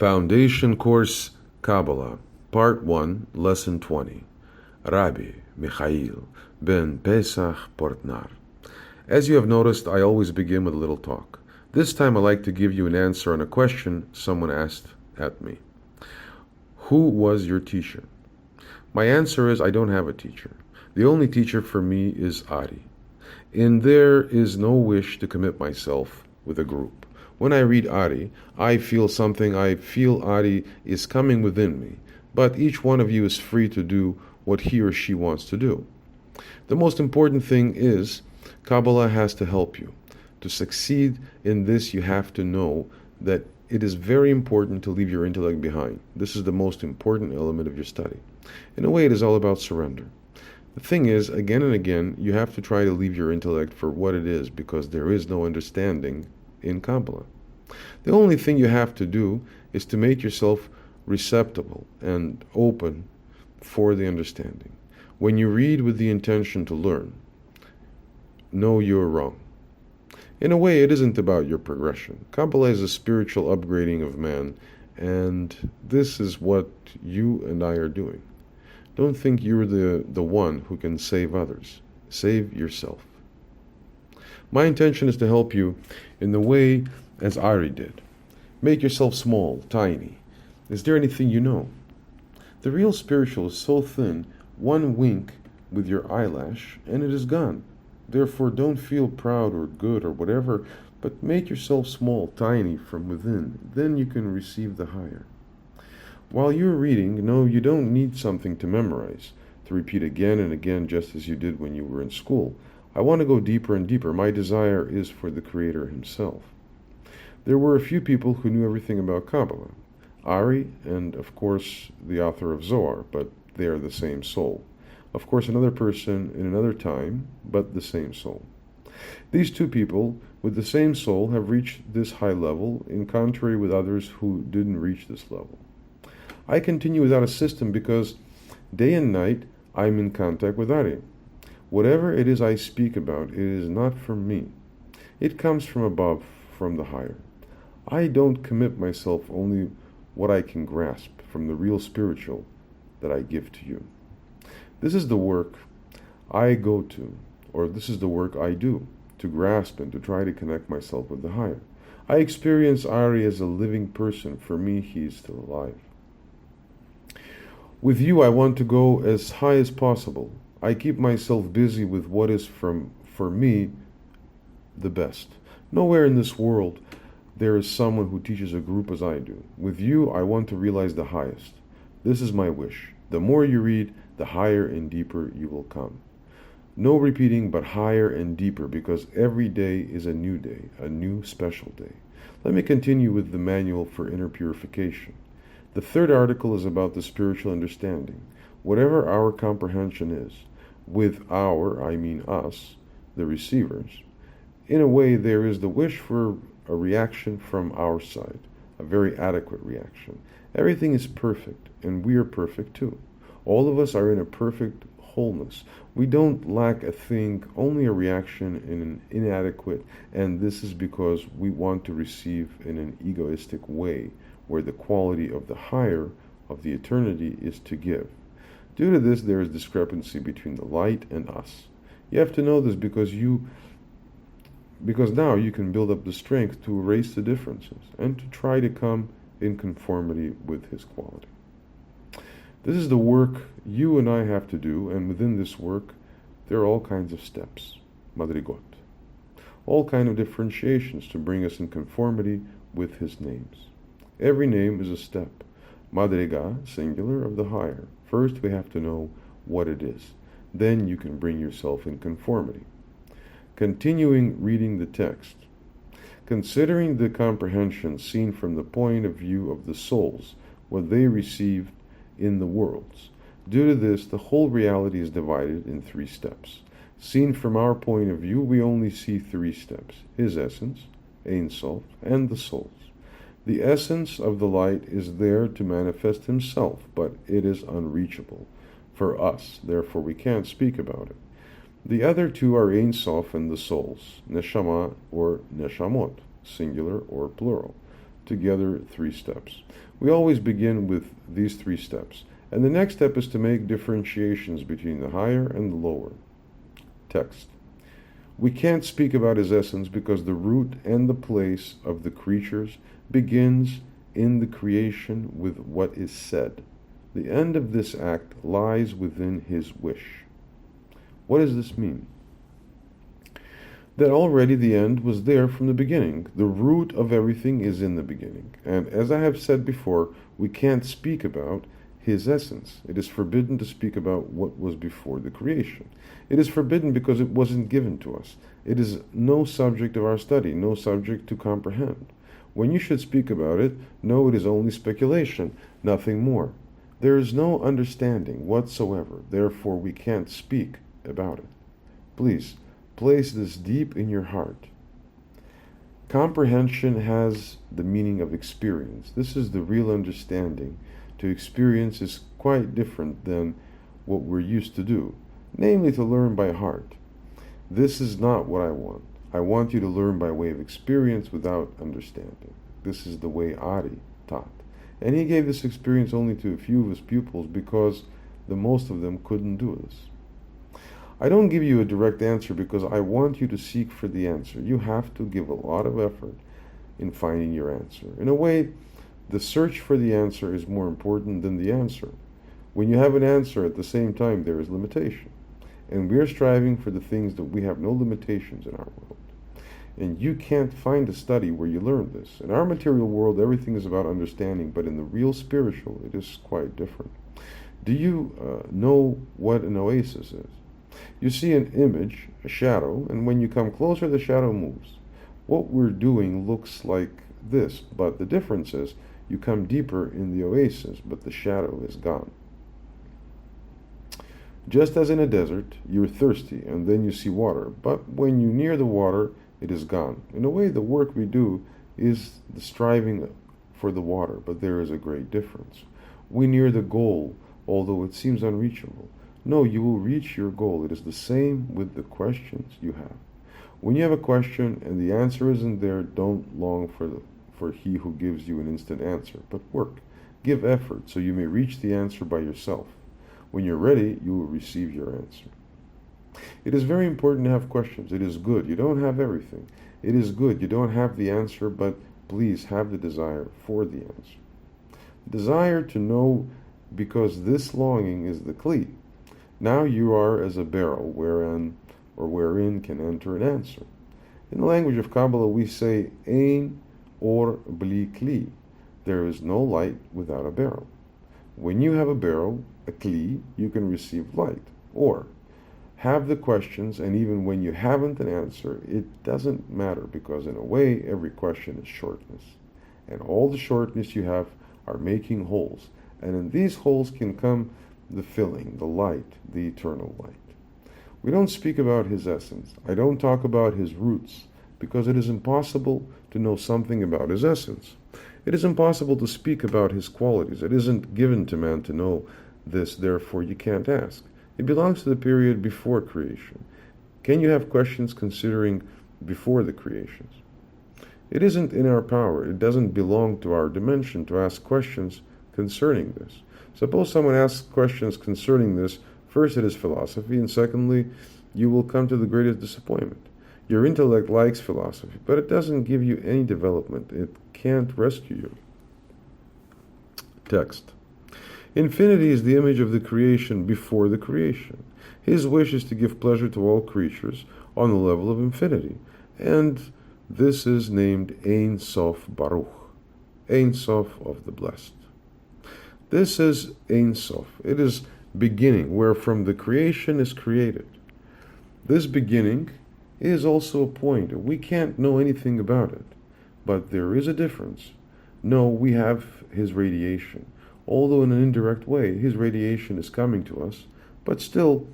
Foundation Course Kabbalah, Part 1, Lesson 20. Rabbi, Michael-ben-Pesach, Portnaar. As you have noticed, I always begin with a little talk. This time I like to give you an answer on a question someone asked at me. Who was your teacher? My answer is I don't have a teacher. The only teacher for me is Ari. And there is no wish to commit myself with a group. When I read Ari, I feel something. I feel Ari is coming within me. But each one of you is free to do what he or she wants to do. The most important thing is Kabbalah has to help you. To succeed in this, you have to know that it is very important to leave your intellect behind. This is the most important element of your study. In a way, it is all about surrender. The thing is, again and again, you have to try to leave your intellect for what it is, because there is no understanding in Kabbalah. The only thing you have to do is to make yourself receptible and open for the understanding. When you read with the intention to learn, know you're wrong. In a way, it isn't about your progression. Kabbalah is a spiritual upgrading of man, and this is what you and I are doing. Don't think you're the one who can save others. Save yourself. My intention is to help you in the way as Ari did. Make yourself small, tiny. Is there anything you know? The real spiritual is so thin, one wink with your eyelash and it is gone. Therefore, don't feel proud or good or whatever, but make yourself small, tiny from within. Then you can receive the higher. While you're reading, no, you don't need something to memorize, to repeat again and again just as you did when you were in school. I want to go deeper and deeper. My desire is for the Creator Himself. There were a few people who knew everything about Kabbalah. Ari and, of course, the author of Zohar, but they are the same soul. Of course, another person in another time, but the same soul. These two people with the same soul have reached this high level, in contrary with others who didn't reach this level. I continue without a system because day and night I'm in contact with Ari. Whatever it is I speak about, it is not from me. It comes from above, from the higher. I don't commit myself only what I can grasp from the real spiritual that I give to you. This is the work I go to, or this is the work I do, to grasp and to try to connect myself with the higher. I experience Ari as a living person. For me, he is still alive. With you, I want to go as high as possible. I keep myself busy with what is for me, the best. Nowhere in this world there is someone who teaches a group as I do. With you, I want to realize the highest. This is my wish. The more you read, the higher and deeper you will come. No repeating, but higher and deeper, because every day is a new day, a new special day. Let me continue with the manual for inner purification. The third article is about the spiritual understanding. Whatever our comprehension is, with our, I mean us, the receivers, in a way there is the wish for a reaction from our side, a very adequate reaction. Everything is perfect, and we are perfect too. All of us are in a perfect wholeness. We don't lack a thing, only a reaction in an inadequate, and this is because we want to receive in an egoistic way, where the quality of the higher, of the eternity, is to give. Due to this, there is discrepancy between the light and us. You have to know this because now you can build up the strength to erase the differences and to try to come in conformity with His quality. This is the work you and I have to do, and within this work, there are all kinds of steps, madrigot, all kinds of differentiations to bring us in conformity with His names. Every name is a step. Madriga, singular, of the higher. First, we have to know what it is. Then you can bring yourself in conformity. Continuing reading the text. Considering the comprehension seen from the point of view of the souls, what they received in the worlds. Due to this, the whole reality is divided in 3 steps. Seen from our point of view, we only see 3 steps. His essence, Ein Sof, and the souls. The essence of the light is there to manifest Himself, but it is unreachable for us, therefore we can't speak about it. The other 2 are Ein Sof and the souls, Neshama or Neshamot, singular or plural. Together 3 steps. We always begin with these 3 steps. And the next step is to make differentiations between the higher and the lower. Text. We can't speak about his essence because the root and the place of the creatures begins in the creation with what is said. The end of this act lies within his wish. What does this mean? That already the end was there from the beginning. The root of everything is in the beginning. And as I have said before, we can't speak about his essence. It is forbidden to speak about what was before the creation. It is forbidden because it wasn't given to us. It is no subject of our study, no subject to comprehend. When you should speak about it, know it is only speculation, nothing more. There is no understanding whatsoever, therefore we can't speak about it. Please, place this deep in your heart. Comprehension has the meaning of experience. This is the real understanding. To experience is quite different than what we're used to do, namely to learn by heart. This is not what I want. I want you to learn by way of experience without understanding. This is the way Ari taught. And he gave this experience only to a few of his pupils because the most of them couldn't do this. I don't give you a direct answer because I want you to seek for the answer. You have to give a lot of effort in finding your answer. In a way, the search for the answer is more important than the answer. When you have an answer at the same time, there is limitation. And we are striving for the things that we have no limitations in our world. And you can't find a study where you learn this. In our material world, everything is about understanding, but in the real spiritual, it is quite different. Do you know what an oasis is? You see an image, a shadow, and when you come closer, the shadow moves. What we're doing looks like this, but the difference is you come deeper in the oasis, but the shadow is gone. Just as in a desert, you're thirsty, and then you see water, but when you near the water, it is gone. In a way, the work we do is the striving for the water, but there is a great difference. We near the goal, although it seems unreachable. No, you will reach your goal. It is the same with the questions you have. When you have a question and the answer isn't there, don't long for he who gives you an instant answer, but work. Give effort so you may reach the answer by yourself. When you're ready, you will receive your answer. It is very important to have questions. It is good. You don't have everything. It is good. You don't have the answer, but please have the desire for the answer. Desire to know, because this longing is the kli. Now you are as a barrel wherein can enter an answer. In the language of Kabbalah, we say ein or bli kli. There is no light without a barrel. When you have a barrel, a kli, you can receive light. Or have the questions, and even when you haven't an answer, it doesn't matter, because in a way, every question is shortness. And all the shortness you have are making holes. And in these holes can come the filling, the light, the eternal light. We don't speak about his essence. I don't talk about his roots, because it is impossible to know something about his essence. It is impossible to speak about his qualities. It isn't given to man to know this, therefore you can't ask. It belongs to the period before creation. Can you have questions considering before the creations? It isn't in our power. It doesn't belong to our dimension to ask questions concerning this. Suppose someone asks questions concerning this. First, it is philosophy, and secondly, you will come to the greatest disappointment. Your intellect likes philosophy, but it doesn't give you any development. It can't rescue you. Text. Infinity is the image of the creation before the creation. His wish is to give pleasure to all creatures on the level of infinity, and this is named Ein Sof Baruch, Ein Sof of the blessed. This is Ein Sof. It is beginning, where from the creation is created. This beginning is also a point. We can't know anything about it, but there is a difference. No, we have his radiation. Although in an indirect way, his radiation is coming to us, but still,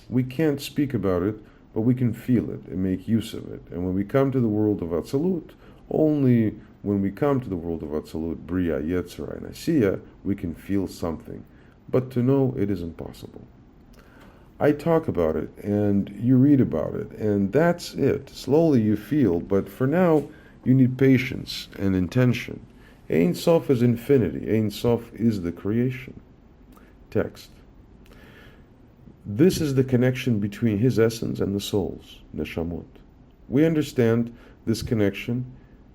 we can't speak about it, but we can feel it and make use of it. And when we come to the world of Atzilut, only when we come to the world of Atzilut, Bria, Yetzirah, and Asiya, we can feel something. But to know it is impossible. I talk about it, and you read about it, and that's it. Slowly you feel, but for now, you need patience and intention. Ein Sof is infinity. Ein Sof is the creation. Text. This is the connection between his essence and the souls, neshamot. We understand this connection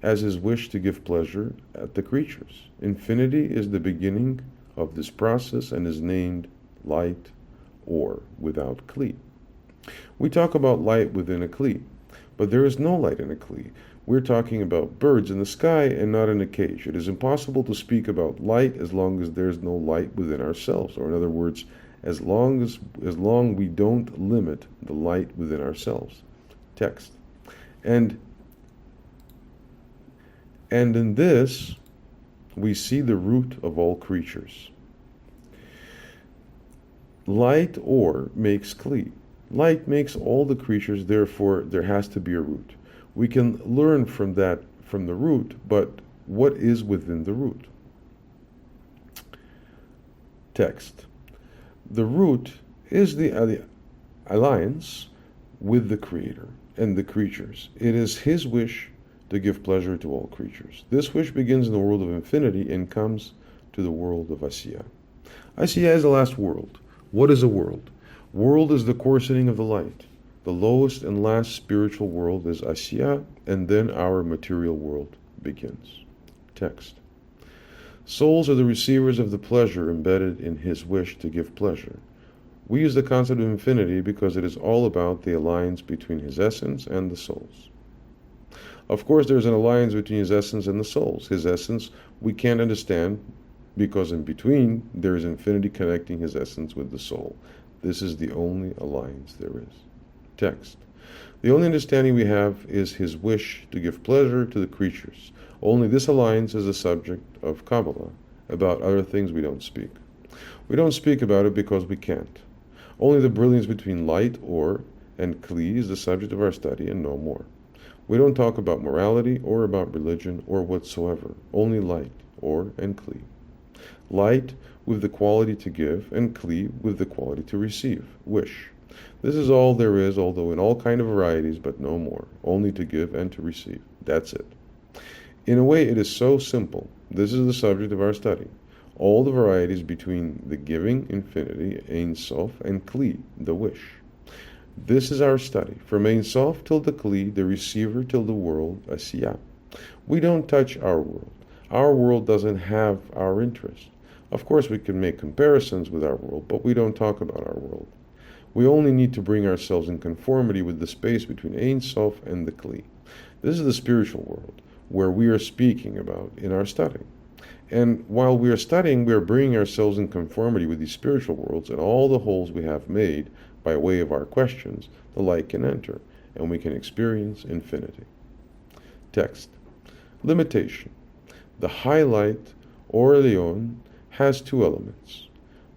as his wish to give pleasure at the creatures. Infinity is the beginning of this process and is named light or without kli. We talk about light within a kli, but there is no light in a kli. We're talking about birds in the sky and not in a cage. It is impossible to speak about light as long as there's no light within ourselves, or in other words, as long we don't limit the light within ourselves. Text. And in this we see the root of all creatures. Light or makes kli. Light makes all the creatures, therefore there has to be a root. We can learn from the root, but what is within the root? Text. The root is the alliance with the Creator and the creatures. It is his wish to give pleasure to all creatures. This wish begins in the world of infinity and comes to the world of Asiya. Asiya is the last world. What is a world? World is the coarsening of the light. The lowest and last spiritual world is Asiya, and then our material world begins. Text. Souls are the receivers of the pleasure embedded in his wish to give pleasure. We use the concept of infinity because it is all about the alliance between his essence and the souls. Of course, there's an alliance between his essence and the souls. His essence we can't understand because in between there is infinity connecting his essence with the soul. This is the only alliance there is. Text. The only understanding we have is his wish to give pleasure to the creatures. Only this alliance is the subject of Kabbalah. About other things we don't speak. We don't speak about it because we can't. Only the brilliance between light, or, and kli is the subject of our study and no more. We don't talk about morality or about religion or whatsoever. Only light, or, and kli. Light with the quality to give, and kli with the quality to receive, wish. This is all there is, although in all kind of varieties, but no more. Only to give and to receive. That's it. In a way, it is so simple. This is the subject of our study. All the varieties between the giving, infinity, Ein Sof, and kli, the wish. This is our study. From Ein Sof till the kli, the receiver till the world, Asiya. We don't touch our world. Our world doesn't have our interest. Of course, we can make comparisons with our world, but we don't talk about our world. We only need to bring ourselves in conformity with the space between Ein Sof and the kli. This is the spiritual world, where we are speaking about in our study. And while we are studying, we are bringing ourselves in conformity with these spiritual worlds, and all the holes we have made by way of our questions, the light can enter, and we can experience infinity. Text. Limitation. The high light, or Lurian, has two elements,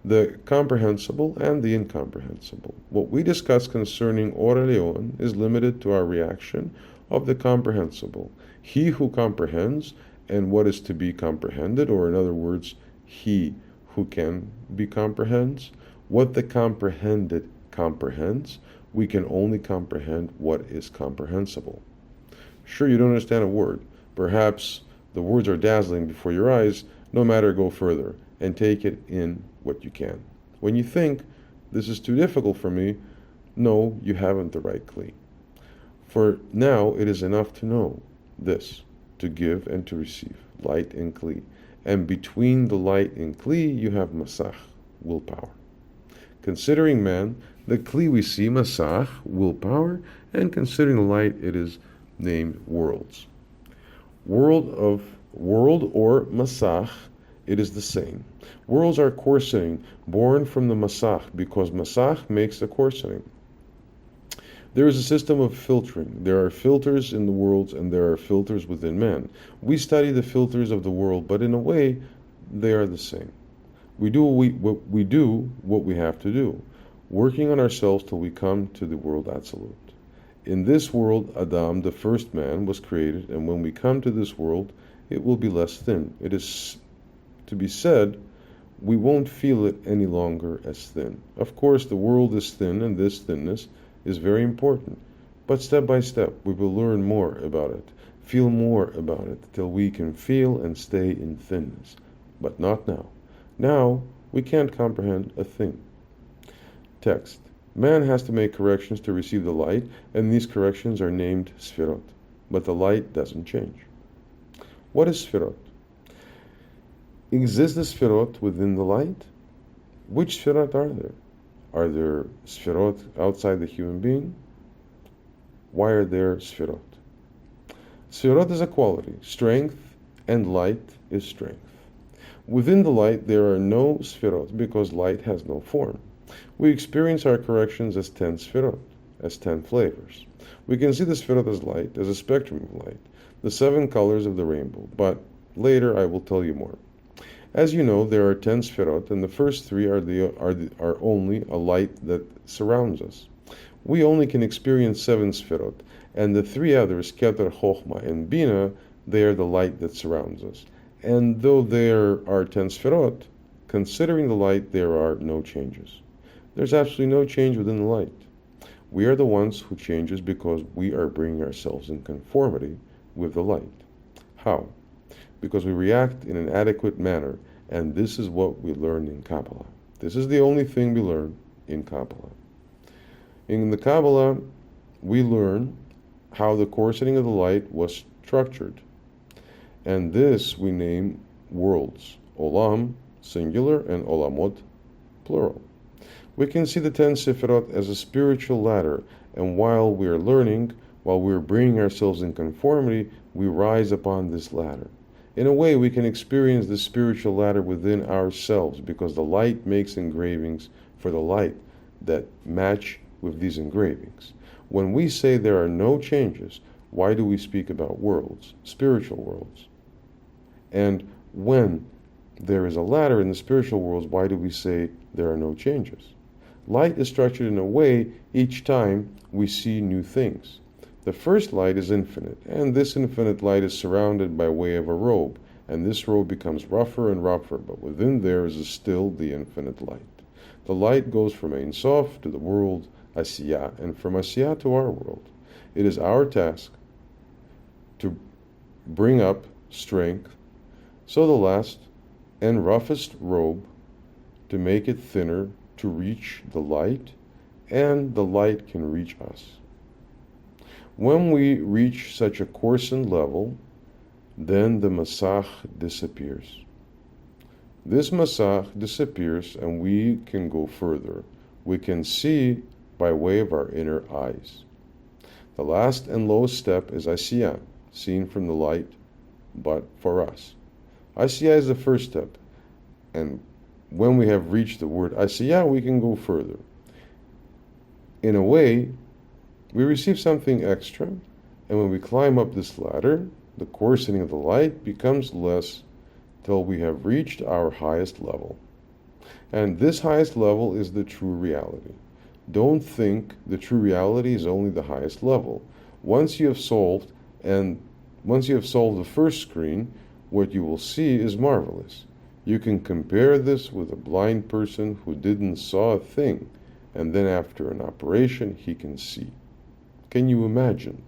the comprehensible and the incomprehensible. What we discuss concerning Lurian is limited to our reaction of the comprehensible. He who comprehends and what is to be comprehended, or in other words, he who can be comprehends, what the comprehended comprehends, we can only comprehend what is comprehensible. Sure, you don't understand a word. Perhaps the words are dazzling before your eyes. No matter, go further and take it in what you can. When you think, this is too difficult for me, no, you haven't the right kli. For now it is enough to know this, to give and to receive, light and kli. And between the light and kli you have masach, willpower. Considering man, the kli we see, masach, willpower, and considering light, it is named worlds. World or masach, it is the same. Worlds are coarsening, born from the masach, because masach makes the coarsening. There is a system of filtering. There are filters in the worlds and there are filters within man. We study the filters of the world, but in a way, they are the same. We do what we have to do, working on ourselves till we come to the world absolute. In this world, Adam, the first man, was created, and when we come to this world, it will be less thin. It is to be said, we won't feel it any longer as thin. Of course, the world is thin, and this thinness is very important. But step by step, we will learn more about it. feel more about it till we can feel and stay in thinness. But not now. Now we can't comprehend a thing. Text. Man has to make corrections to receive the light, and these corrections are named Sfirot. But the light doesn't change. What is Sfirot? Exists the Sfirot within the light? Which Sfirot are there? Are there Sfirot outside the human being? Why are there Sfirot? Sfirot is a quality. Strength and light is strength. Within the light there are no Sfirot because light has no form. We experience our corrections as 10 Sfirot, as 10 flavors. We can see the Sfirot as light, as a spectrum of light, the 7 colors of the rainbow, but later I will tell you more. As you know, there are 10 Sfirot, and the first 3 are only a light that surrounds us. We only can experience 7 Sfirot, and the 3 others, Keter, Chochmah, and Bina, they are the light that surrounds us. And though there are 10 Sfirot, considering the light, there are no changes. There's absolutely no change within the light. We are the ones who changes because we are bringing ourselves in conformity with the light. How? Because we react in an adequate manner, and this is what we learn in Kabbalah. This is the only thing we learn in Kabbalah. In the Kabbalah, we learn how the coarsening of the light was structured, and this we name worlds, Olam, singular, and Olamot, plural. We can see the 10 Sefirot as a spiritual ladder, and while we are learning, while we are bringing ourselves in conformity, we rise upon this ladder. In a way, we can experience the spiritual ladder within ourselves because the light makes engravings for the light that match with these engravings. When we say there are no changes, why do we speak about worlds, spiritual worlds? And when there is a ladder in the spiritual worlds, why do we say there are no changes? Light is structured in a way each time we see new things. The first light is infinite, and this infinite light is surrounded by way of a robe, and this robe becomes rougher and rougher, but within there is still the infinite light. The light goes from Ein Sof to the world Asiyah, and from Asiyah to our world. It is our task to bring up strength, so the last and roughest robe, to make it thinner, to reach the light, and the light can reach us. When we reach such a coarsened level, then the Masach disappears. This Masach disappears and we can go further. We can see by way of our inner eyes. The last and lowest step is Asiyah, seen from the light, but for us. Asiyah is the first step, and when we have reached the word Asiyah, we can go further. In a way, we receive something extra, and when we climb up this ladder, the coarsening of the light becomes less till we have reached our highest level. And this highest level is the true reality. Don't think the true reality is only the highest level. Once you have solved the first screen, what you will see is marvelous. You can compare this with a blind person who didn't saw a thing, and then after an operation he can see. Can you imagine?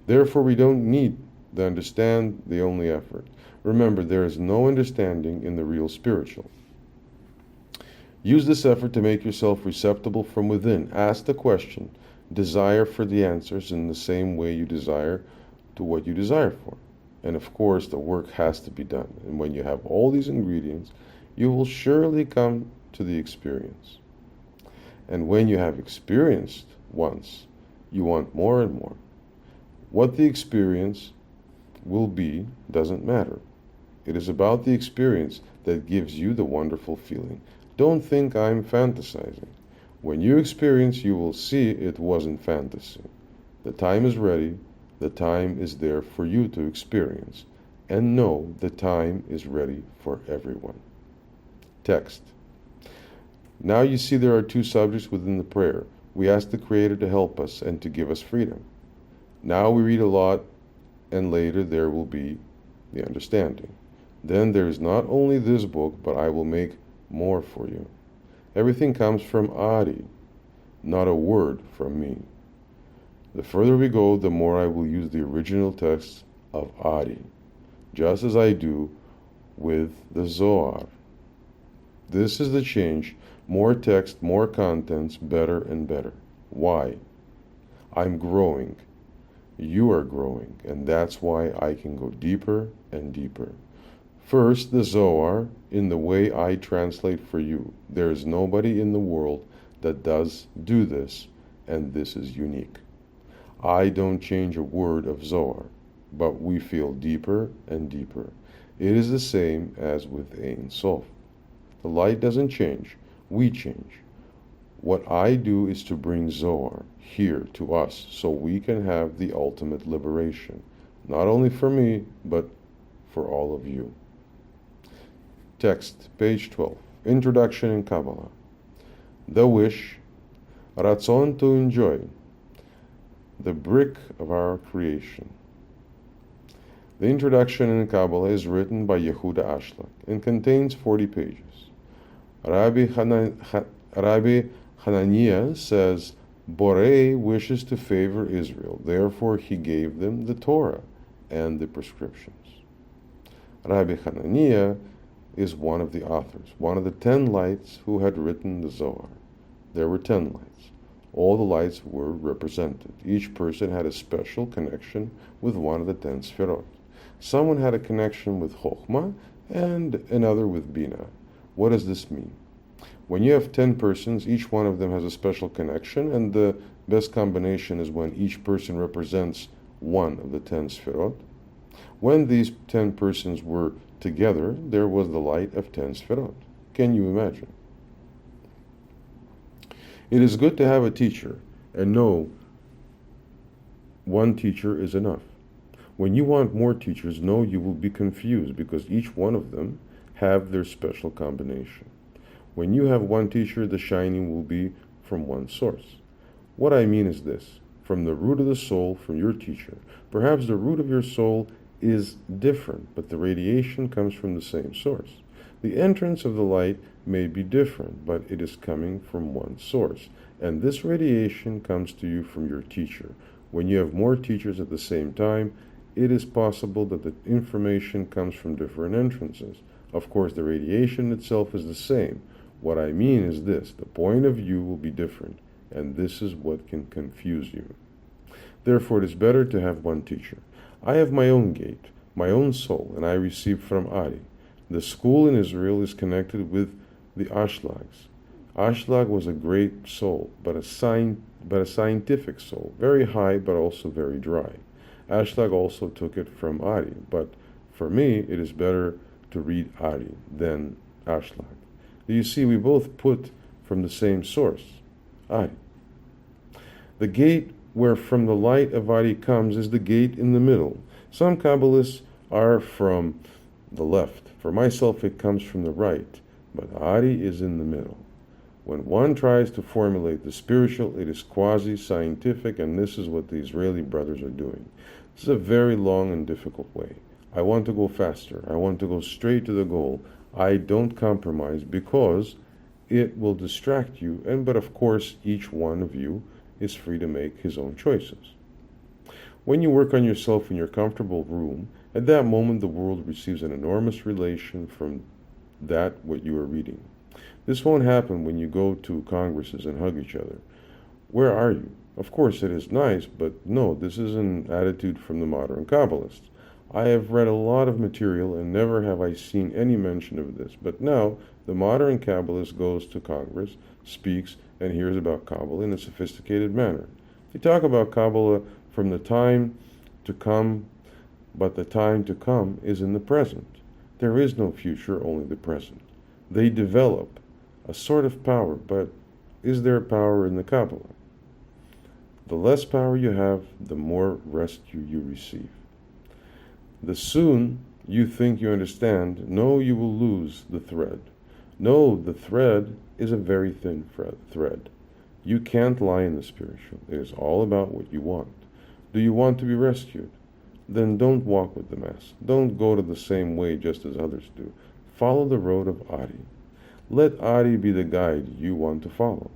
Therefore, we don't need to understand the only effort. Remember, there is no understanding in the real spiritual. Use this effort to make yourself receptible from within. Ask the question. Desire for the answers in the same way you desire to what you desire for. And of course, the work has to be done. And when you have all these ingredients, you will surely come to the experience. And when you have experienced once, you want more and more. What the experience will be doesn't matter. It is about the experience that gives you the wonderful feeling. Don't think I'm fantasizing. When you experience, you will see it wasn't fantasy. The time is ready. The time is there for you to experience. And know the time is ready for everyone. Text. Now you see there are 2 subjects within the prayer. We ask the Creator to help us and to give us freedom. Now we read a lot, and later there will be the understanding. Then there is not only this book, but I will make more for you. Everything comes from Adi, not a word from me. The further we go, the more I will use the original text of Ari, just as I do with the Zohar. This is the change. More text, more contents, better and better. Why? I'm growing. You are growing, and that's why I can go deeper and deeper. First, the Zohar, in the way I translate for you. There is nobody in the world that does do this, and this is unique. I don't change a word of Zohar, but we feel deeper and deeper. It is the same as with Ein Sof. The light doesn't change, we change. What I do is to bring Zohar here to us so we can have the ultimate liberation, not only for me, but for all of you. Text, page 12. Introduction in Kabbalah. The wish, ratzon, to enjoy, the brick of our creation. The introduction in Kabbalah is written by Yehuda Ashlag and contains 40 pages. Rabbi Hananiah says, Borei wishes to favor Israel, therefore he gave them the Torah and the prescriptions. Rabbi Hananiah is one of the authors, one of the 10 lights who had written the Zohar. There were 10 lights. All the lights were represented. Each person had a special connection with one of the 10 Sfirot. Someone had a connection with Chokhmah and another with Bina. What does this mean? When you have 10 persons, each one of them has a special connection, and the best combination is when each person represents one of the 10 Sfirot. When these 10 persons were together, there was the light of 10 Sfirot. Can you imagine? It is good to have a teacher and know one teacher is enough. When you want more teachers, know you will be confused because each one of them have their special combination. When you have one teacher, the shining will be from one source. What I mean is this: from the root of the soul, from your teacher. Perhaps the root of your soul is different, but the radiation comes from the same source. The entrance of the light may be different, but it is coming from one source. And this radiation comes to you from your teacher. When you have more teachers at the same time, it is possible that the information comes from different entrances. Of course, the radiation itself is the same. What I mean is this: the point of view will be different, and this is what can confuse you. Therefore, it is better to have one teacher. I have my own gate, my own soul, and I receive from Ari. The school in Israel is connected with the Ashlags. Ashlag was a great soul, but a scientific soul, very high but also very dry. Ashlag also took it from Ari, but for me it is better to read Ari than Ashlag. You see, we both put from the same source, Ari. The gate where from the light of Ari comes is the gate in the middle. Some Kabbalists are from the left. For myself, it comes from the right, but Ari is in the middle. When one tries to formulate the spiritual, it is quasi-scientific, and this is what the Israeli brothers are doing. This is a very long and difficult way. I want to go faster. I want to go straight to the goal. I don't compromise because it will distract you, but of course, each one of you is free to make his own choices. When you work on yourself in your comfortable room, at that moment the world receives an enormous relation from that what you are reading. This won't happen when you go to congresses and hug each other. Where are you? Of course it is nice, but no, this is an attitude from the modern Kabbalists. I have read a lot of material and never have I seen any mention of this, but now the modern Kabbalist goes to Congress, speaks, and hears about Kabbalah in a sophisticated manner. They talk about Kabbalah from the time to come, but the time to come is in the present. There is no future, only the present. They develop a sort of power, but is there power in the Kabbalah? The less power you have, the more rescue you receive. The soon you think you understand, no, you will lose the thread. No, the thread is a very thin thread. You can't lie in the spiritual. It is all about what you want. Do you want to be rescued? Then don't walk with the mass. Don't go to the same way just as others do. Follow the road of Ari. Let Ari be the guide you want to follow.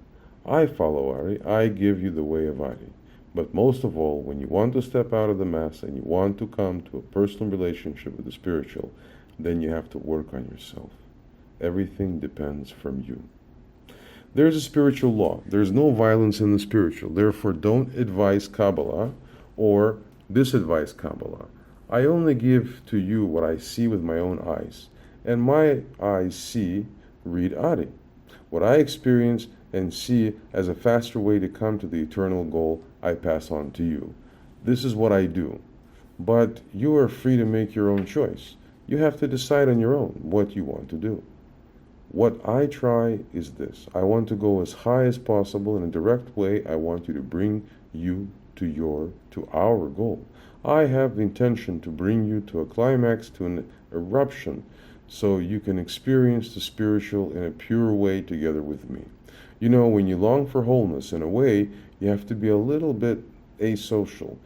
I follow Ari. I give you the way of Ari. But most of all, when you want to step out of the mass and you want to come to a personal relationship with the spiritual, then you have to work on yourself. Everything depends from you. There's a spiritual law. There's no violence in the spiritual. Therefore, don't advise Kabbalah or disadvise Kabbalah. I only give to you what I see with my own eyes. And my eyes see, read Adi. What I experience and see as a faster way to come to the eternal goal, I pass on to you. This is what I do. But you are free to make your own choice. You have to decide on your own what you want to do. What I try is this. I want to go as high as possible in a direct way. I want you to bring you to our goal. I have the intention to bring you to a climax, to an eruption, so you can experience the spiritual in a pure way together with me. You know, when you long for wholeness, in a way, you have to be a little bit asocial.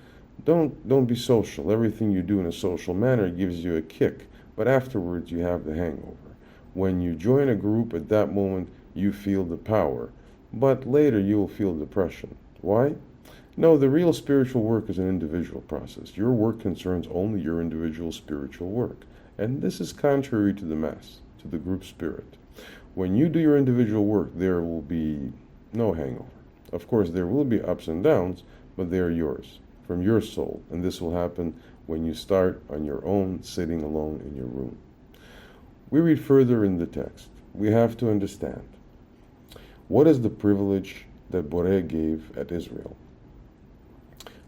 Don't be social. Everything you do in a social manner gives you a kick, but afterwards you have the hangover. When you join a group, at that moment you feel the power, but later you will feel depression. Why? No, the real spiritual work is an individual process. Your work concerns only your individual spiritual work. And this is contrary to the mass, to the group spirit. When you do your individual work, there will be no hangover. Of course, there will be ups and downs, but they are yours, from your soul. And this will happen when you start on your own, sitting alone in your room. We read further in the text. We have to understand. What is the privilege that Boré gave at Israel?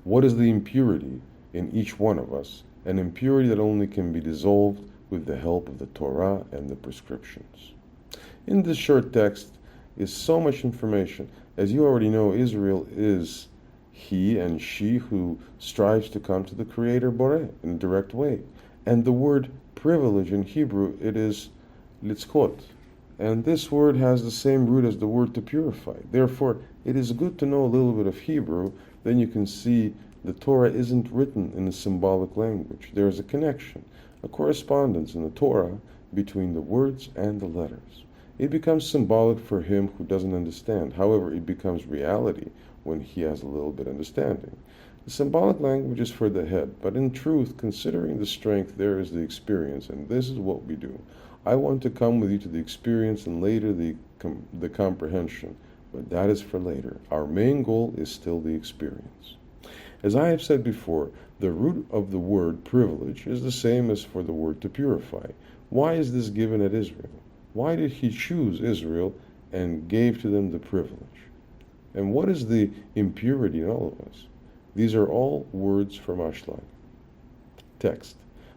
What is the impurity in each one of us? An impurity that only can be dissolved with the help of the Torah and the prescriptions. In this short text is so much information. As you already know, Israel is he and she who strives to come to the Creator Boré in a direct way. And the word privilege in Hebrew, it is litzchot. And this word has the same root as the word to purify. Therefore, it is good to know a little bit of Hebrew. Then you can see the Torah isn't written in a symbolic language. There is a connection, a correspondence in the Torah between the words and the letters. It becomes symbolic for him who doesn't understand. However, it becomes reality when he has a little bit of understanding. The symbolic language is for the head, but in truth, considering the strength, there is the experience, and this is what we do. I want to come with you to the experience and later the comprehension, but that is for later. Our main goal is still the experience. As I have said before, the root of the word privilege is the same as for the word to purify. Why is this given at Israel? Why did he choose Israel and gave to them the privilege? And what is the impurity in all of us? These are all words from Ashlag. Text.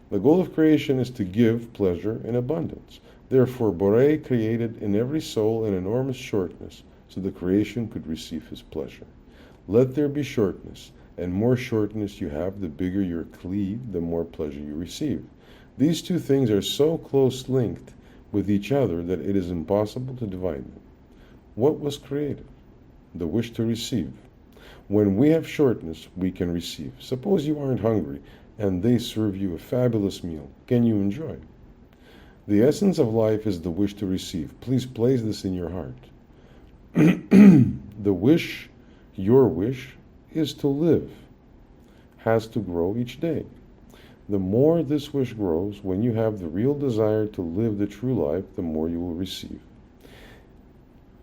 The goal of creation is to give pleasure in abundance. Therefore, Boré created in every soul an enormous shortness, so the creation could receive his pleasure. Let there be shortness, and more shortness you have, the bigger your kli, the more pleasure you receive. These two things are so close linked with each other that it is impossible to divide them. What was created? The wish to receive. When we have shortness, we can receive. Suppose you aren't hungry and they serve you a fabulous meal. Can you enjoy? The essence of life is the wish to receive. Please place this in your heart. The wish, your wish, is to live, has to grow each day. The more this wish grows, when you have the real desire to live the true life, the more you will receive.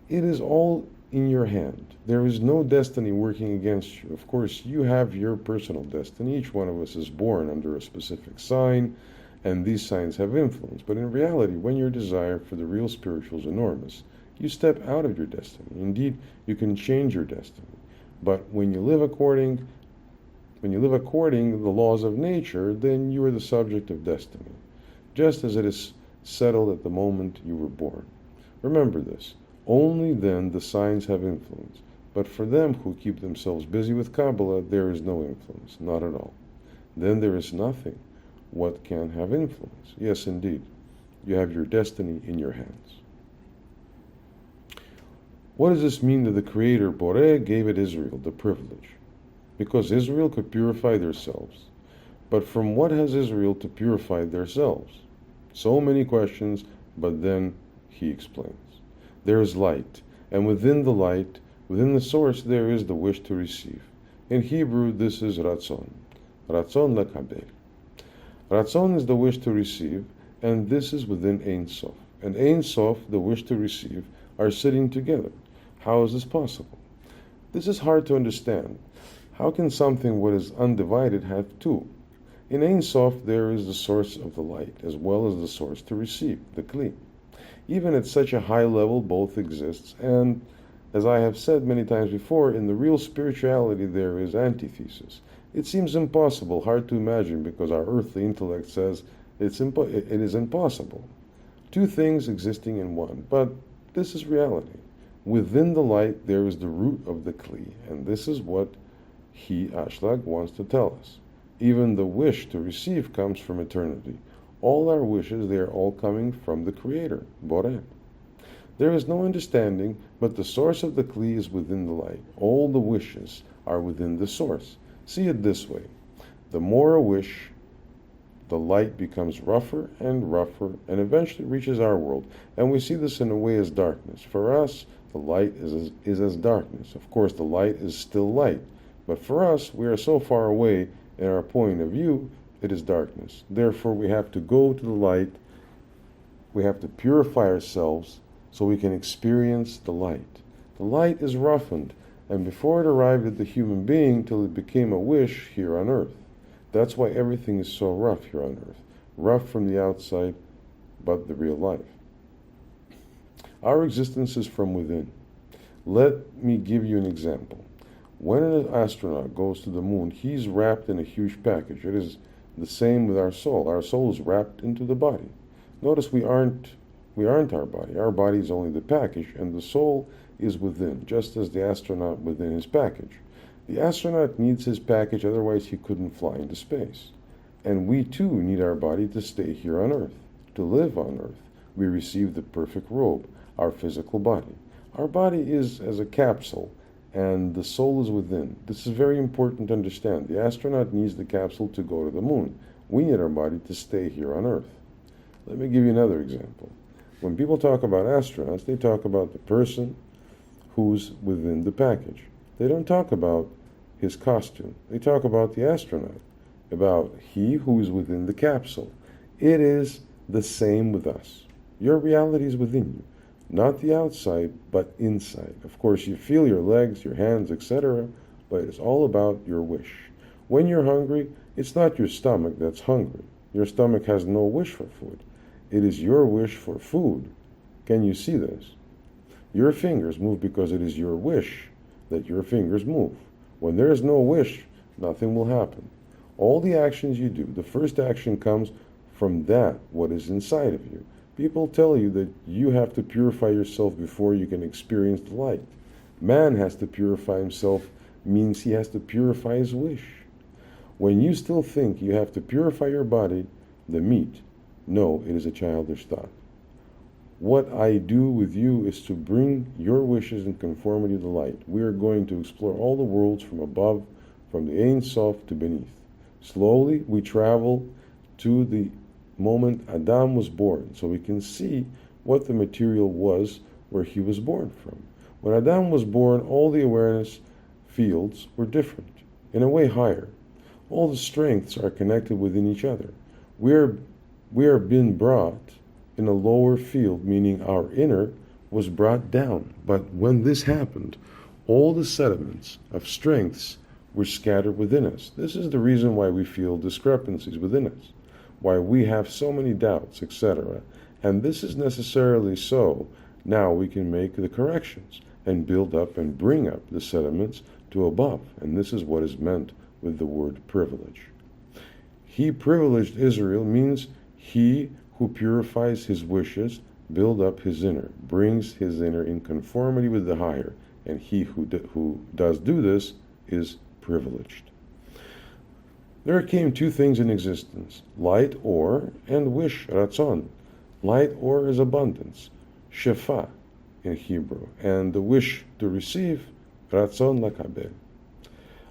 It is all in your hand. There is no destiny working against you. Of course, you have your personal destiny. Each one of us is born under a specific sign, and these signs have influence. But in reality, when your desire for the real spiritual is enormous, you step out of your destiny. Indeed, you can change your destiny. But when you live according to the laws of nature, then you are the subject of destiny, just as it is settled at the moment you were born. Remember this. Only then the signs have influence. But for them who keep themselves busy with Kabbalah, there is no influence, not at all. Then there is nothing. What can have influence? Yes, indeed. You have your destiny in your hands. What does this mean that the Creator, Boré, gave it Israel, the privilege? Because Israel could purify themselves. But from what has Israel to purify themselves? So many questions, but then he explains. There is light, and within the light, within the source, there is the wish to receive. In Hebrew, this is ratzon. Ratzon lekabel. Ratzon is the wish to receive, and this is within Ein Sof. And Ein Sof, the wish to receive, are sitting together. How is this possible? This is hard to understand. How can something what is undivided have two? In Ein Sof, there is the source of the light, as well as the source to receive, the Kli. Even at such a high level, both exists, and as I have said many times before, in the real spirituality there is antithesis. It seems impossible, hard to imagine, because our earthly intellect says it is impossible. Two things existing in one, but this is reality. Within the light there is the root of the Kli, and this is what he, Ashlag, wants to tell us. Even the wish to receive comes from eternity. All our wishes, they are all coming from the Creator, Boreh. There is no understanding, but the source of the Kli is within the light. All the wishes are within the source. See it this way. The more a wish, the light becomes rougher and eventually reaches our world. And we see this in a way as darkness. For us, the light is as darkness. Of course, the light is still light. But for us, we are so far away in our point of view, it is darkness. Therefore, we have to go to the light. We have to purify ourselves so we can experience the light. The light is roughened, and before it arrived at the human being till it became a wish here on earth. That's why everything is so rough here on earth. Rough from the outside, but the real life. Our existence is from within. Let me give you an example. When an astronaut goes to the moon, he's wrapped in a huge package. It is the same with our soul. Our soul is wrapped into the body. Notice we aren't our body. Our body is only the package, and the soul is within, just as the astronaut within his package. The astronaut needs his package, otherwise he couldn't fly into space. And we too need our body to stay here on earth, to live on earth. We receive the perfect robe, our physical body. Our body is as a capsule, and the soul is within. This is very important to understand. The astronaut needs the capsule to go to the moon. We need our body to stay here on earth. Let me give you another example. When people talk about astronauts, they talk about the person who's within the package. They don't talk about his costume. They talk about the astronaut, about he who is within the capsule. It is the same with us. Your reality is within you, not the outside, but inside. Of course, you feel your legs, your hands, etc., but it's all about your wish. When you're hungry, it's not your stomach that's hungry. Your stomach has no wish for food. It is your wish for food. Can you see this? Your fingers move because it is your wish that your fingers move. When there is no wish, nothing will happen. All the actions you do, the first action comes from that, what is inside of you. People tell you that you have to purify yourself before you can experience the light. Man has to purify himself means he has to purify his wish. When you still think you have to purify your body, the meat, no, it is a childish thought. What I do with you is to bring your wishes in conformity to the light. We are going to explore all the worlds from above, from the Ein Sof to beneath. Slowly we travel to the moment Adam was born, so we can see what the material was where he was born from. When Adam was born, all the awareness fields were different, in a way higher. All the strengths are connected within each other. We are being brought in a lower field, meaning our inner was brought down. But when this happened, all the sediments of strengths were scattered within us. This is the reason why we feel discrepancies within us, why we have so many doubts, etc. And this is necessarily so. Now we can make the corrections and build up and bring up the sediments to above. And this is what is meant with the word privilege. He privileged Israel means he who purifies his wishes, build up his inner, brings his inner in conformity with the higher, and he who does do this is privileged. There came two things in existence, light or and wish, ratzon. Light or is abundance, shefa in Hebrew, and the wish to receive, ratzon lakabel.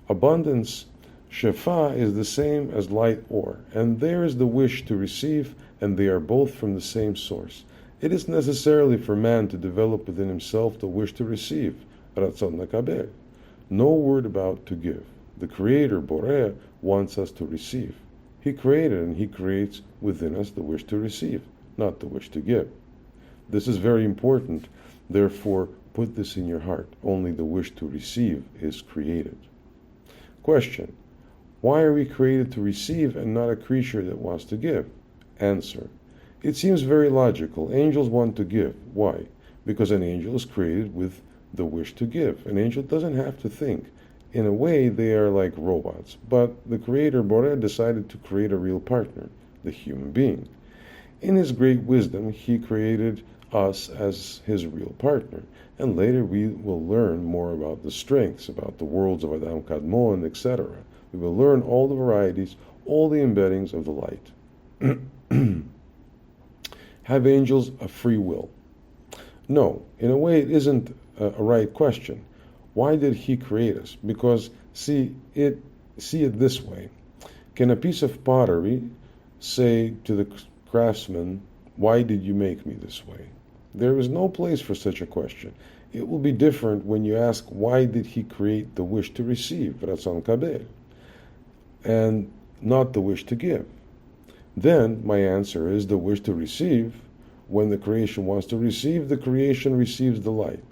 Abundance, shefa, is the same as light or, and there is the wish to receive, and they are both from the same source. It is necessarily for man to develop within himself the wish to receive, ratzon lakabel. No word about to give. The Creator, Boreh, wants us to receive. He created and He creates within us the wish to receive, not the wish to give. This is very important. Therefore, put this in your heart. Only the wish to receive is created. Question: why are we created to receive and not a creature that wants to give? Answer: it seems very logical. Angels want to give. Why? Because an angel is created with the wish to give. An angel doesn't have to think. In a way, they are like robots. But the Creator, Boreh, decided to create a real partner, the human being. In His great wisdom, He created us as His real partner. And later we will learn more about the strengths, about the worlds of Adam Kadmon, etc. We will learn all the varieties, all the embeddings of the light. Have angels a free will? No. In a way, it isn't a right question. Why did He create us? Because, see it this way. Can a piece of pottery say to the craftsman, why did you make me this way? There is no place for such a question. It will be different when you ask, why did He create the wish to receive, Ratzon Kabel, and not the wish to give? Then my answer is the wish to receive. When the creation wants to receive, the creation receives the light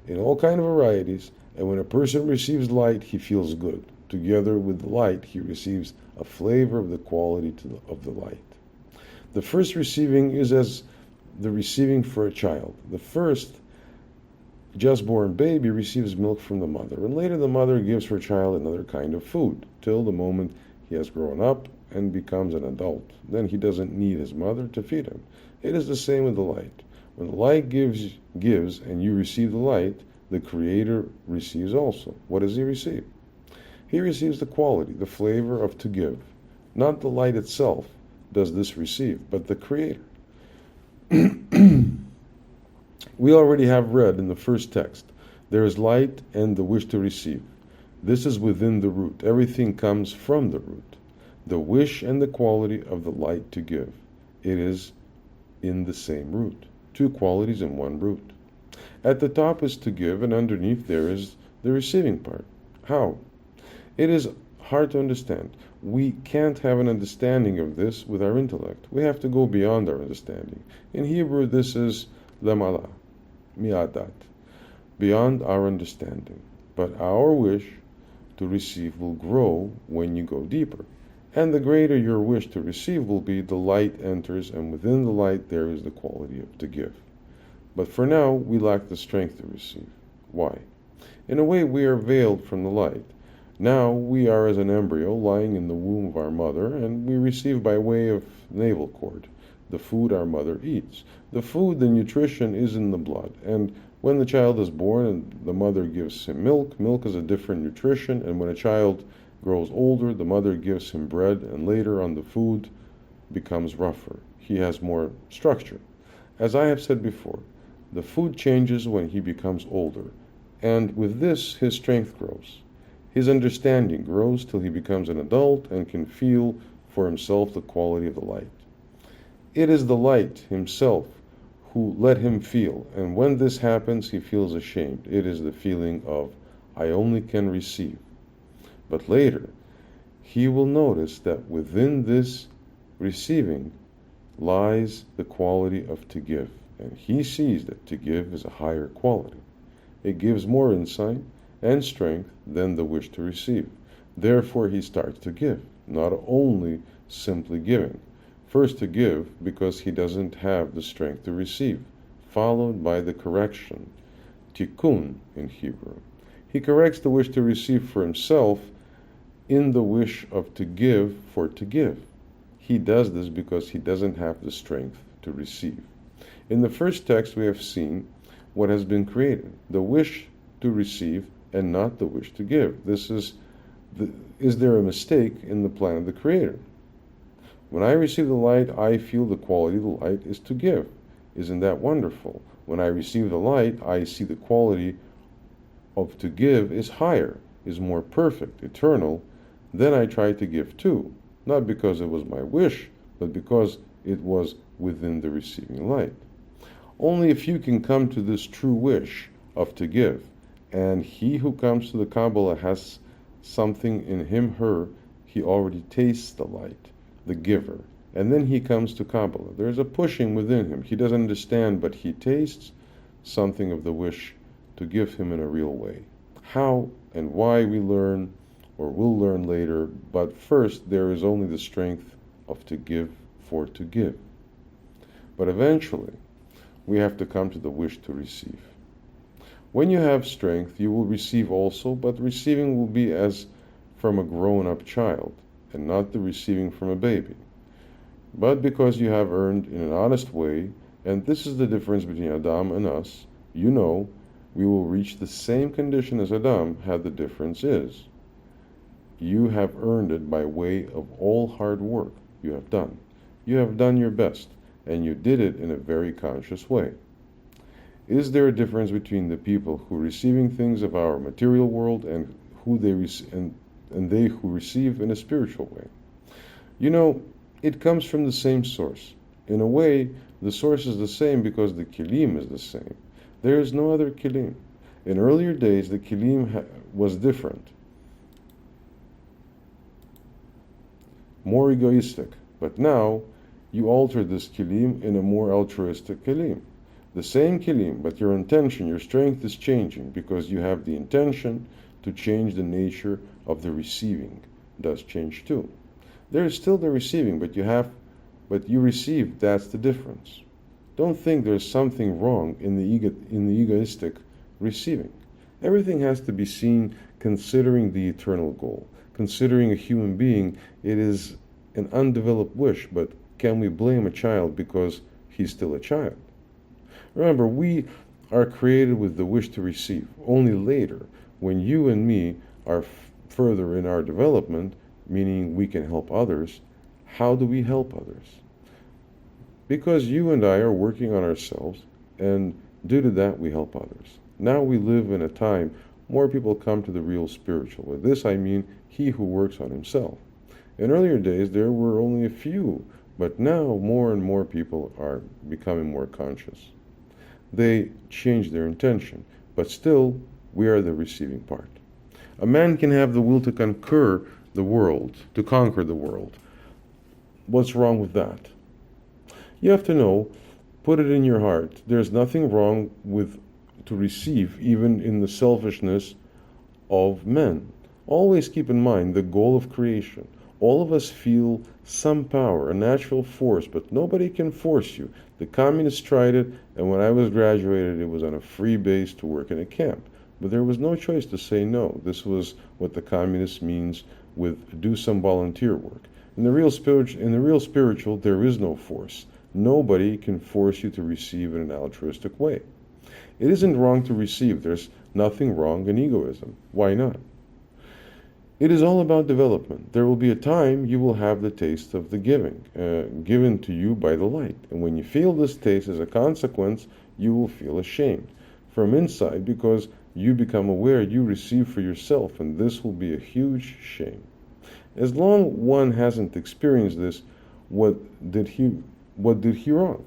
in all kind of varieties, and when a person receives light, he feels good. Together with the light, he receives a flavor of the quality of the light. The first receiving is as the receiving for a child. The first just born baby receives milk from the mother, and later the mother gives her child another kind of food, till the moment he has grown up and becomes an adult. Then he doesn't need his mother to feed him. It is the same with the light. When the light gives and you receive the light, the Creator receives also. What does He receive? He receives the quality, the flavor of to give. Not the light itself does this receive, but the Creator. We already have read in the first text, there is light and the wish to receive. This is within the root. Everything comes from the root. The wish and the quality of the light to give. It is in the same root. Two qualities in one root. At the top is to give, and underneath there is the receiving part. How? It is hard to understand. We can't have an understanding of this with our intellect. We have to go beyond our understanding. In Hebrew, this is lemala, miadat, beyond our understanding. But our wish to receive will grow when you go deeper. And the greater your wish to receive will be, the light enters, and within the light there is the quality of to give. But for now, we lack the strength to receive. Why? In a way, we are veiled from the light. Now we are as an embryo lying in the womb of our mother, and we receive by way of navel cord the food our mother eats. The food, the nutrition, is in the blood. And when the child is born and the mother gives him milk, milk is a different nutrition. And when a child grows older, the mother gives him bread, and later on the food becomes rougher. He has more structure. As I have said before, the food changes when he becomes older, and with this his strength grows. His understanding grows till he becomes an adult and can feel for himself the quality of the light. It is the light himself who let him feel, and when this happens he feels ashamed. It is the feeling of, I only can receive. But later, he will notice that within this receiving lies the quality of to give, and he sees that to give is a higher quality. It gives more insight and strength than the wish to receive. Therefore, he starts to give, not only simply giving. First to give because he doesn't have the strength to receive, followed by the correction, tikkun in Hebrew. He corrects the wish to receive for himself in the wish of to give for to give. He does this because he doesn't have the strength to receive. In the first text we have seen what has been created, the wish to receive and not the wish to give. Is there a mistake in the plan of the Creator? When I receive the light, I feel the quality of the light is to give. Isn't that wonderful? When I receive the light, I see the quality of to give is higher, is more perfect, eternal. Then I try to give too, not because it was my wish, but because it was within the receiving light. Only a few can come to this true wish of to give, and he who comes to the Kabbalah has something in him, her, he already tastes the light, the giver. And then he comes to Kabbalah. There's a pushing within him. He doesn't understand, but he tastes something of the wish to give him in a real way. How and why we learn, or will learn later, but first there is only the strength of to give for to give. But eventually, we have to come to the wish to receive. When you have strength, you will receive also, but receiving will be as from a grown-up child, and not the receiving from a baby. But because you have earned in an honest way, and this is the difference between Adam and us, you know, we will reach the same condition as Adam had. The difference is, you have earned it by way of all hard work you have done. You have done your best, and you did it in a very conscious way. Is there a difference between the people who are receiving things of our material world and they who receive in a spiritual way? You know, it comes from the same source. In a way, the source is the same because the kilim is the same. There is no other kilim. In earlier days, the kilim was different, more egoistic. But now, you alter this kilim in a more altruistic kilim. The same kilim, but your intention, your strength is changing because you have the intention to change the nature of the receiving. Does change too. There is still the receiving, but you receive. That's the difference. Don't think there's something wrong in the egoistic receiving. Everything has to be seen considering the eternal goal. Considering a human being, it is an undeveloped wish, but can we blame a child because he's still a child? Remember, we are created with the wish to receive. Only later, when you and me are further in our development, meaning we can help others, how do we help others? Because you and I are working on ourselves, and due to that we help others. Now we live in a time more people come to the real spiritual. With this I mean he who works on himself. In earlier days there were only a few, but now more and more people are becoming more conscious. They change their intention, but still we are the receiving part. A man can have the will to conquer the world. What's wrong with that? You have to know, put it in your heart, there's nothing wrong with to receive, even in the selfishness of men. Always keep in mind the goal of creation. All of us feel some power, a natural force, but nobody can force you. The communists tried it, and when I was graduated, it was on a free base to work in a camp. But there was no choice to say no. This was what the communist means with do some volunteer work. In the real spiritual, there is no force. Nobody can force you to receive in an altruistic way. It isn't wrong to receive. There's nothing wrong in egoism. Why not? It is all about development. There will be a time you will have the taste of the giving, given to you by the light. And when you feel this taste as a consequence, you will feel ashamed from inside because you become aware you receive for yourself, and this will be a huge shame. As long one hasn't experienced this, what did he wrong?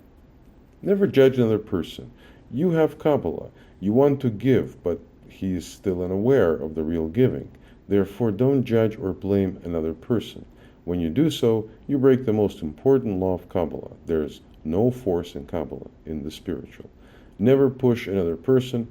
Never judge another person. You have Kabbalah. You want to give, but he is still unaware of the real giving. Therefore, don't judge or blame another person. When you do so, you break the most important law of Kabbalah. There is no force in Kabbalah, in the spiritual. Never push another person.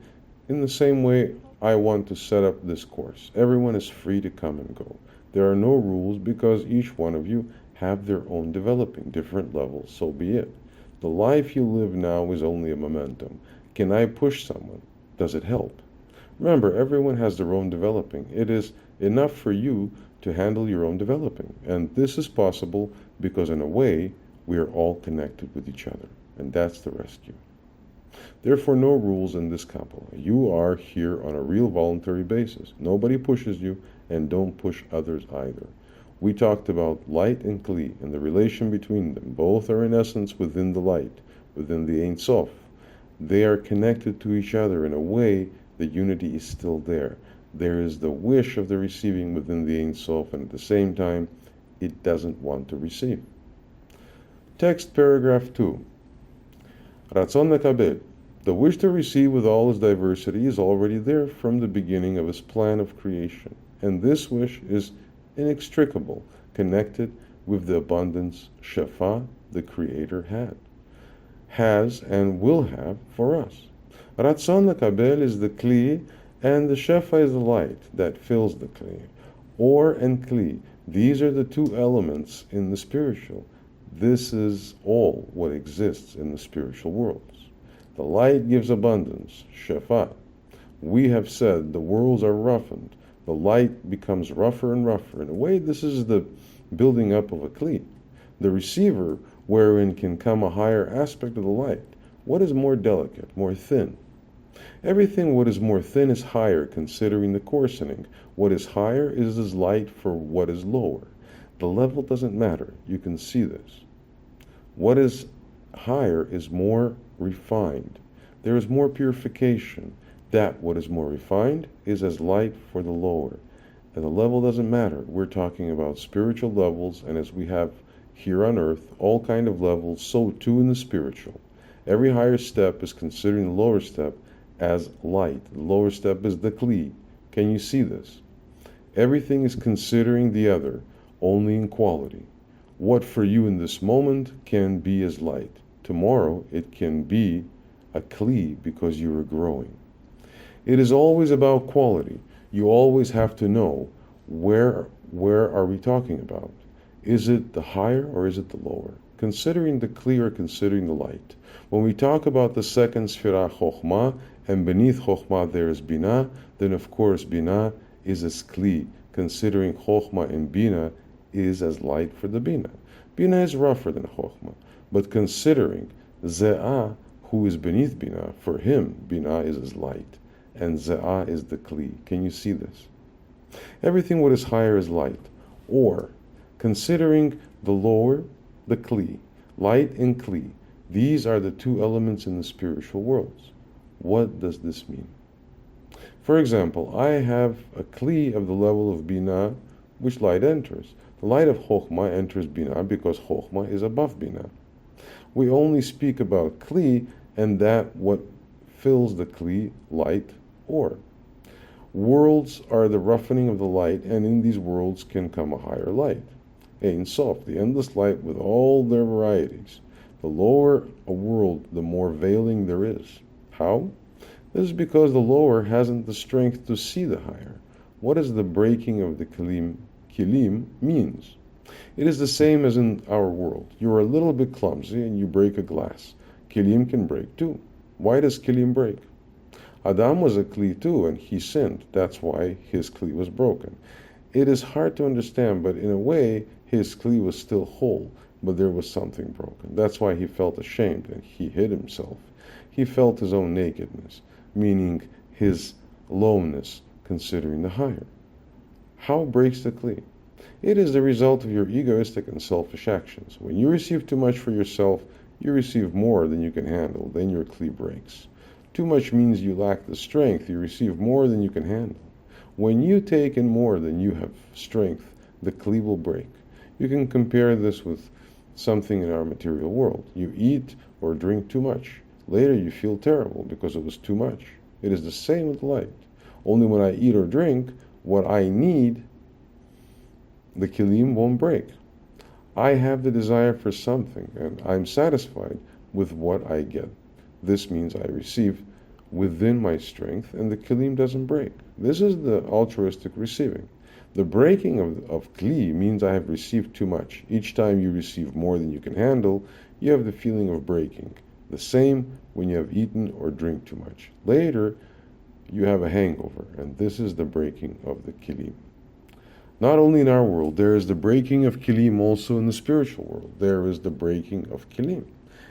In the same way, I want to set up this course. Everyone is free to come and go. There are no rules because each one of you have their own developing, different levels, so be it. The life you live now is only a momentum. Can I push someone? Does it help? Remember, everyone has their own developing. It is enough for you to handle your own developing. And this is possible because in a way, we are all connected with each other. And that's the rescue. Therefore, no rules in this Kabbalah. You are here on a real voluntary basis. Nobody pushes you, and don't push others either. We talked about light and kli and the relation between them. Both are in essence within the light, within the Ein Sof. They are connected to each other in a way the unity is still there. There is the wish of the receiving within the Ein Sof, and at the same time, it doesn't want to receive. Text paragraph 2. Ratzon mekabel. The wish to receive with all its diversity is already there from the beginning of his plan of creation. And this wish is inextricable, connected with the abundance Shefa, the Creator, has and will have for us. Ratzon Lakabel is the Kli, and the Shefa is the light that fills the Kli. Or and Kli, these are the two elements in the spiritual. This is all what exists in the spiritual worlds. The light gives abundance, Shefa. We have said the worlds are roughened. The light becomes rougher and rougher. In a way, this is the building up of a Kli. The receiver, wherein can come a higher aspect of the light. What is more delicate, more thin? Everything what is more thin is higher, considering the coarsening. What is higher is as light for what is lower. The level doesn't matter. You can see this. What is higher is more refined. There is more purification. That what is more refined is as light for the lower. And the level doesn't matter. We're talking about spiritual levels, and as we have here on earth, all kind of levels, so too in the spiritual. Every higher step is considering the lower step as light. The lower step is the Kli. Can you see this? Everything is considering the other, only in quality. What for you in this moment can be as light. Tomorrow it can be a Kli because you are growing. It is always about quality. You always have to know where are we talking about. Is it the higher or is it the lower? Considering the Kli or considering the light. When we talk about the second Sphira Chokhmah, and beneath Chokhmah there is Binah, then of course Binah is as Kli, considering Chokhmah and Binah is as light for the Binah. Binah is rougher than Chokhmah, but considering Ze'ah, who is beneath Binah, for him Binah is as light, and Ze'ah is the Kli. Can you see this? Everything what is higher is light, or considering the lower, the Kli. Light and Kli. These are the two elements in the spiritual worlds. What does this mean? For example, I have a Kli of the level of Binah, which light enters. The light of Chokhmah enters Binah because Chokhmah is above Binah. We only speak about Kli and that what fills the Kli, light, or. Worlds are the roughening of the light, and in these worlds can come a higher light. Ein Sof, the endless light with all their varieties. The lower a world, the more veiling there is. How? This is because the lower hasn't the strength to see the higher. What is the breaking of the kilim means? It is the same as in our world. You are a little bit clumsy and you break a glass. Kilim can break too. Why does kilim break? Adam was a Kli too, and he sinned. That's why his Kli was broken. It is hard to understand, but in a way, his Kli was still whole, but there was something broken. That's why he felt ashamed, and he hid himself. He felt his own nakedness, meaning his lowness, considering the higher. How breaks the Kli? It is the result of your egoistic and selfish actions. When you receive too much for yourself, you receive more than you can handle, then your Kli breaks. Too much means you lack the strength. You receive more than you can handle. When you take in more than you have strength, the Kli will break. You can compare this with something in our material world. You eat or drink too much. Later you feel terrible because it was too much. It is the same with light. Only when I eat or drink what I need, the kilim won't break. I have the desire for something, and I'm satisfied with what I get. This means I receive within my strength, and the kilim doesn't break. This is the altruistic receiving. The breaking of kli means I have received too much. Each time you receive more than you can handle, you have the feeling of breaking. The same when you have eaten or drink too much. Later, you have a hangover, and this is the breaking of the kilim. Not only in our world, there is the breaking of kilim also in the spiritual world. There is the breaking of kilim.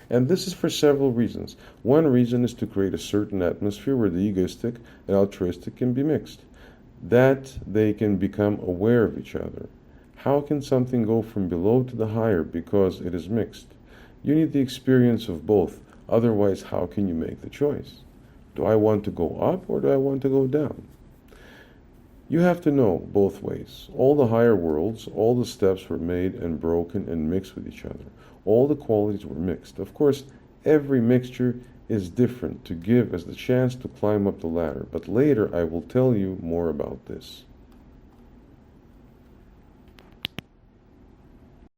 And this is for several reasons. One reason is to create a certain atmosphere where the egoistic and altruistic can be mixed, that they can become aware of each other. How can something go from below to the higher? Because it is mixed. You need the experience of both. Otherwise, how can you make the choice? Do I want to go up or do I want to go down? You have to know both ways. All the higher worlds, all the steps were made and broken and mixed with each other. All the qualities were mixed. Of course, every mixture is different to give as the chance to climb up the ladder. But later I will tell you more about this.